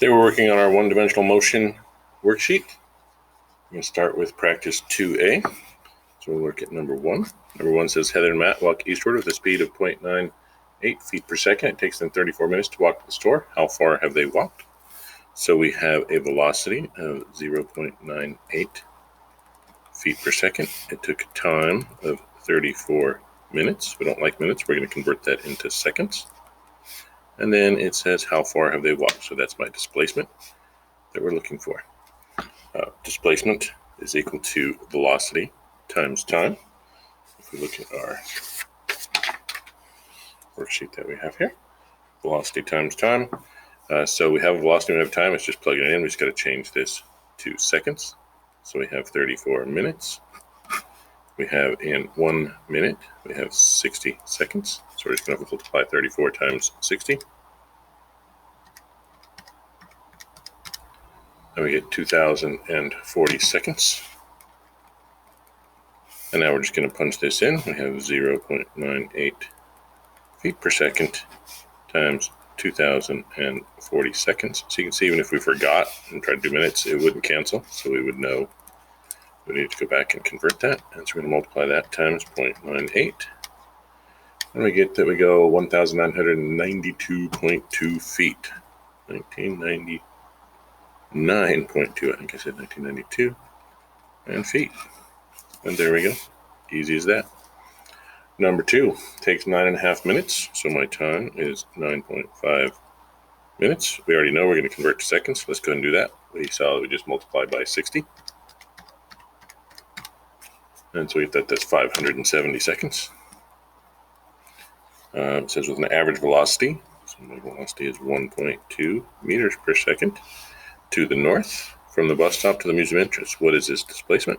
Today we're working on our one-dimensional motion worksheet. I'm going to start with practice 2A. So we'll look at number 1. Number 1 says Heather and Matt walk eastward with a speed of 0.98 feet per second. It takes them 34 minutes to walk to the store. How far have they walked? So we have a velocity of 0.98 feet per second. It took a time of 34 minutes. We don't like minutes. We're going to convert that into seconds. And then it says how far have they walked. So that's my displacement that we're looking for. Displacement is equal to velocity times time. If we look at our worksheet that we have here, velocity times time. So we have velocity, we have time, it's just plugging it in. We just got to change this to seconds. So we have 34 minutes. We have in 1 minute, we have 60 seconds. So we're just going to multiply 34 times 60. And we get 2,040 seconds. And now we're just going to punch this in. We have 0.98 feet per second times 2,040 seconds. So you can see even if we forgot and tried to do minutes, it wouldn't cancel. So we would know we need to go back and convert that. And so we're going to multiply that times 0.98. And we get that we go 1,992.2 feet. 1999.2, I think I said 1992. And feet. And there we go. Easy as that. Number 2 takes 9.5 minutes. So my time is 9.5 minutes. We already know we're going to convert to seconds. Let's go ahead and do that. We saw we just multiplied by 60. And so we get that that's 570 seconds. It says with an average velocity. So my velocity is 1.2 meters per second to the north from the bus stop to the museum entrance. What is this displacement?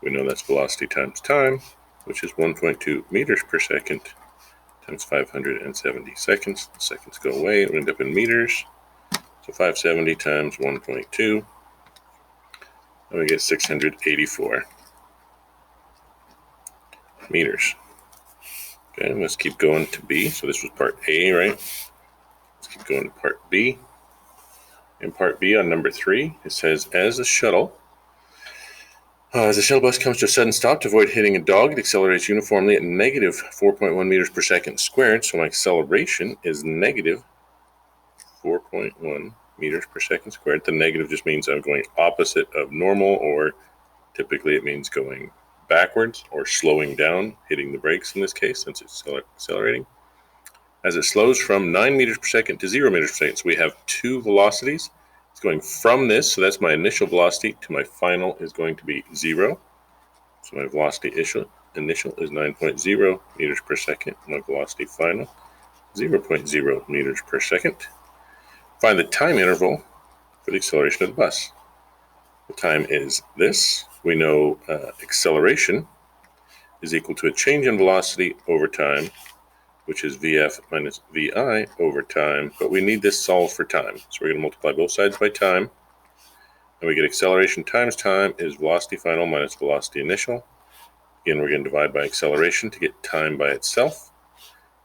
We know that's velocity times time, which is 1.2 meters per second times 570 seconds. The seconds go away, we end up in meters. So 570 times 1.2, and we get 684 meters. Okay, let's keep going to B. So this was part A, right? Let's keep going to part B. In part B on number 3, it says, as the shuttle bus comes to a sudden stop to avoid hitting a dog, it accelerates uniformly at negative 4.1 meters per second squared. So my acceleration is negative 4.1 meters per second squared. The negative just means I'm going opposite of normal, or typically it means going backwards or slowing down, hitting the brakes in this case, since it's accelerating. As it slows from 9 meters per second to 0 meters per second. So we have two velocities. It's going from this, so that's my initial velocity, to my final is going to be 0. So my velocity initial is 9.0 meters per second. My velocity final, 0.0 meters per second. Find the time interval for the acceleration of the bus. The time is this. We know acceleration is equal to a change in velocity over time, which is VF minus VI over time, but we need this solved for time. So we're going to multiply both sides by time, and we get acceleration times time is velocity final minus velocity initial. Again, we're going to divide by acceleration to get time by itself.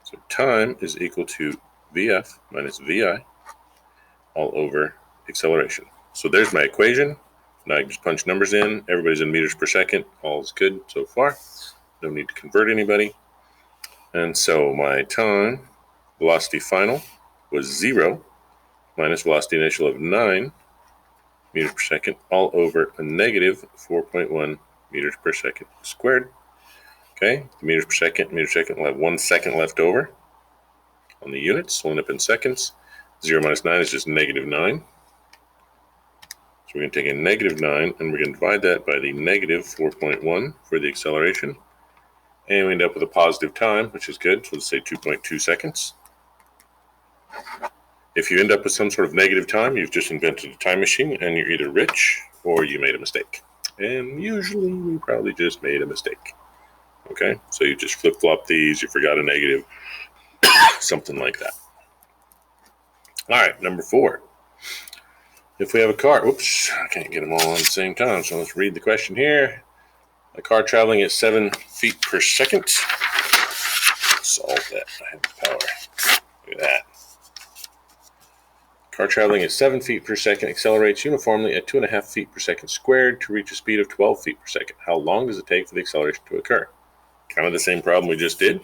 So time is equal to VF minus VI all over acceleration. So there's my equation. Now I can just punch numbers in. Everybody's in meters per second. All's good so far. No need to convert anybody. And so my time, velocity final, was 0 minus velocity initial of 9 meters per second all over a negative 4.1 meters per second squared. Okay, the meters per second will have 1 second left over on the units. So we'll end up in seconds. 0 minus 9 is just negative 9. So we're going to take a negative 9 and we're going to divide that by the negative 4.1 for the acceleration. And we end up with a positive time, which is good. So let's say 2.2 seconds. If you end up with some sort of negative time, you've just invented a time machine and you're either rich or you made a mistake. And usually we probably just made a mistake. Okay, so you just flip-flop these, you forgot a negative, something like that. All right, number 4. If we have a car, oops, I can't get them all at the same time, so let's read the question here. A car traveling at 7 feet per second. Solve that. I have the power. Look at that. car traveling at 7 feet per second accelerates uniformly at 2.5 feet per second squared to reach a speed of 12 feet per second. How long does it take for the acceleration to occur? Kind of the same problem we just did.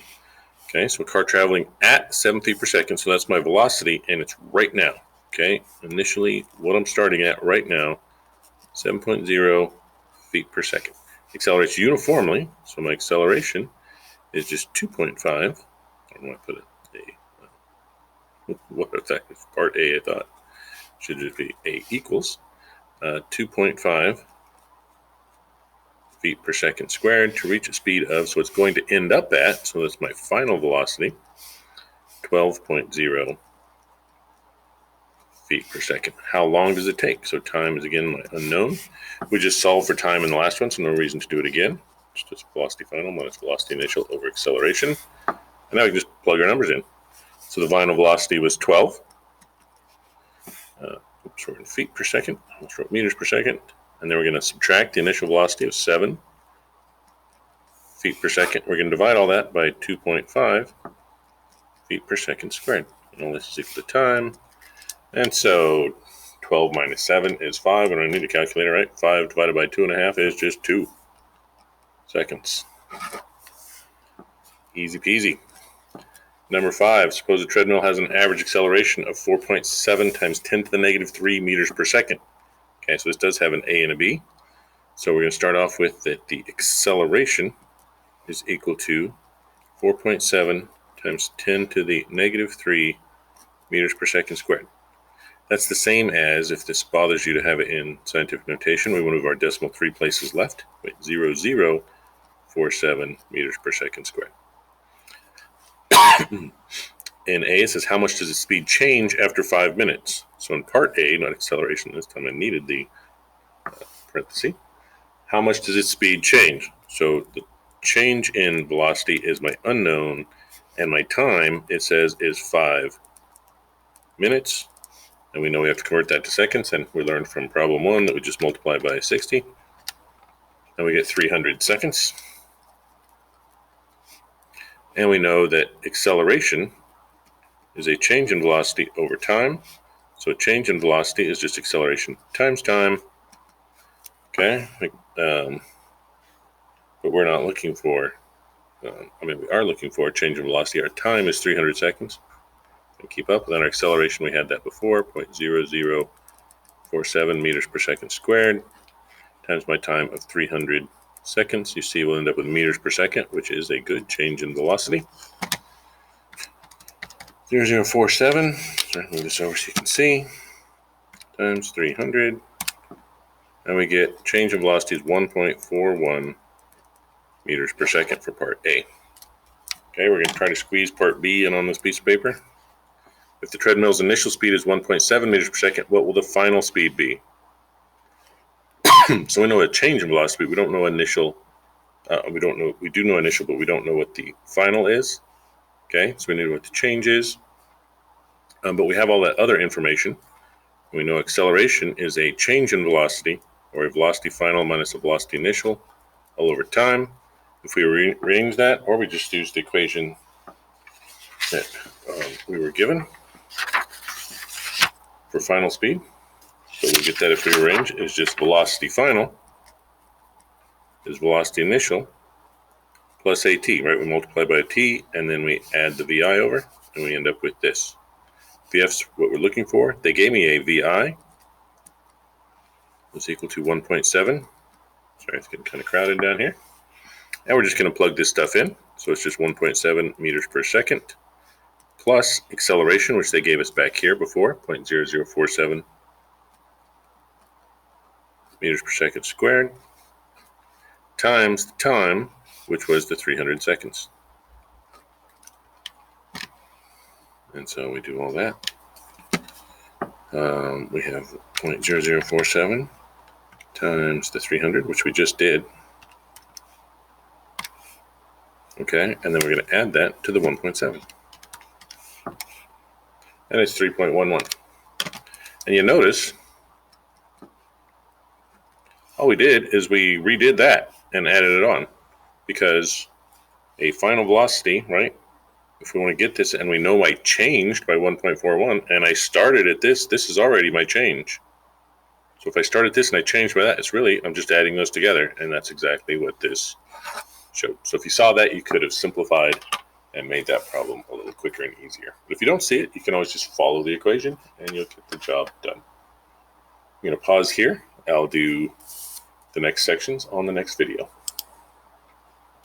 Okay, so a car traveling at 7 feet per second, so that's my velocity, and it's right now. Okay, initially, what I'm starting at right now, 7.0 feet per second. Accelerates uniformly, so my acceleration is just 2.5. I don't know why I put it A. What if that is part A? I thought should just be A equals 2.5 feet per second squared to reach a speed of, so it's going to end up at, so that's my final velocity, 12.0 feet per second. How long does it take? So time is again my unknown. We just solved for time in the last one, so no reason to do it again. It's just velocity final minus velocity initial over acceleration. And now we can just plug our numbers in. So the final velocity was 12. Oops, we're in feet per second. Let's write meters per second. And then we're going to subtract the initial velocity of 7 feet per second. We're going to divide all that by 2.5 feet per second squared. And all this is equal to time. And so 12 minus 7 is 5. And I need a calculator, right? 5 divided by 2.5 is just 2 seconds. Easy peasy. Number 5, suppose a treadmill has an average acceleration of 4.7 times 10 to the negative 3 meters per second. Okay, so this does have an A and a B. So we're going to start off with that the acceleration is equal to 4.7 times 10 to the negative 3 meters per second squared. That's the same as, if this bothers you to have it in scientific notation, we want to move our decimal 3 places left. 0.0047 meters per second squared. In A, it says, how much does the speed change after 5 minutes? So in part A, not acceleration, this time I needed the parenthesis. How much does its speed change? So the change in velocity is my unknown, and my time, it says, is 5 minutes. And we know we have to convert that to seconds, and we learned from problem 1 that we just multiply by 60. And we get 300 seconds. And we know that acceleration is a change in velocity over time. So a change in velocity is just acceleration times time. Okay, but we're not looking for, we are looking for a change in velocity. Our time is 300 seconds. And keep up. And then our acceleration, we had that before, 0.0047 meters per second squared times my time of 300 seconds. You see we'll end up with meters per second, which is a good change in velocity. 0.047, sorry, move this over so you can see, times 300, and we get change in velocity is 1.41 meters per second for part A. Okay, we're going to try to squeeze part B in on this piece of paper. If the treadmill's initial speed is 1.7 meters per second, what will the final speed be? So we know a change in velocity, we don't know initial, we do know initial, but we don't know what the final is. Okay, so we know what the change is, but we have all that other information. We know acceleration is a change in velocity, or a velocity final minus a velocity initial, all over time. If we rearrange that, or we just use the equation that we were given for final speed. So we get that if we arrange is just velocity final is velocity initial plus AT, right? We multiply by a T, and then we add the VI over, and we end up with this. VF's what we're looking for. They gave me a VI is equal to 1.7. Sorry, it's getting kind of crowded down here. And we're just going to plug this stuff in. So it's just 1.7 meters per second plus acceleration, which they gave us back here before, 0.0047 meters per second squared, times the time, which was the 300 seconds. And so we do all that. We have 0.0047 times the 300, which we just did. Okay, and then we're going to add that to the 1.7. And it's 3.11. And you notice, all we did is we redid that and added it on, because a final velocity, right, if we want to get this, and we know I changed by 1.41 and I started at this is already my change. So if I start at this and I change by that, it's really, I'm just adding those together, and that's exactly what this showed. So if you saw that, you could have simplified and made that problem a little quicker and easier. But if you don't see it, you can always just follow the equation and you'll get the job done. I'm going to pause here. I'll do the next sections on the next video.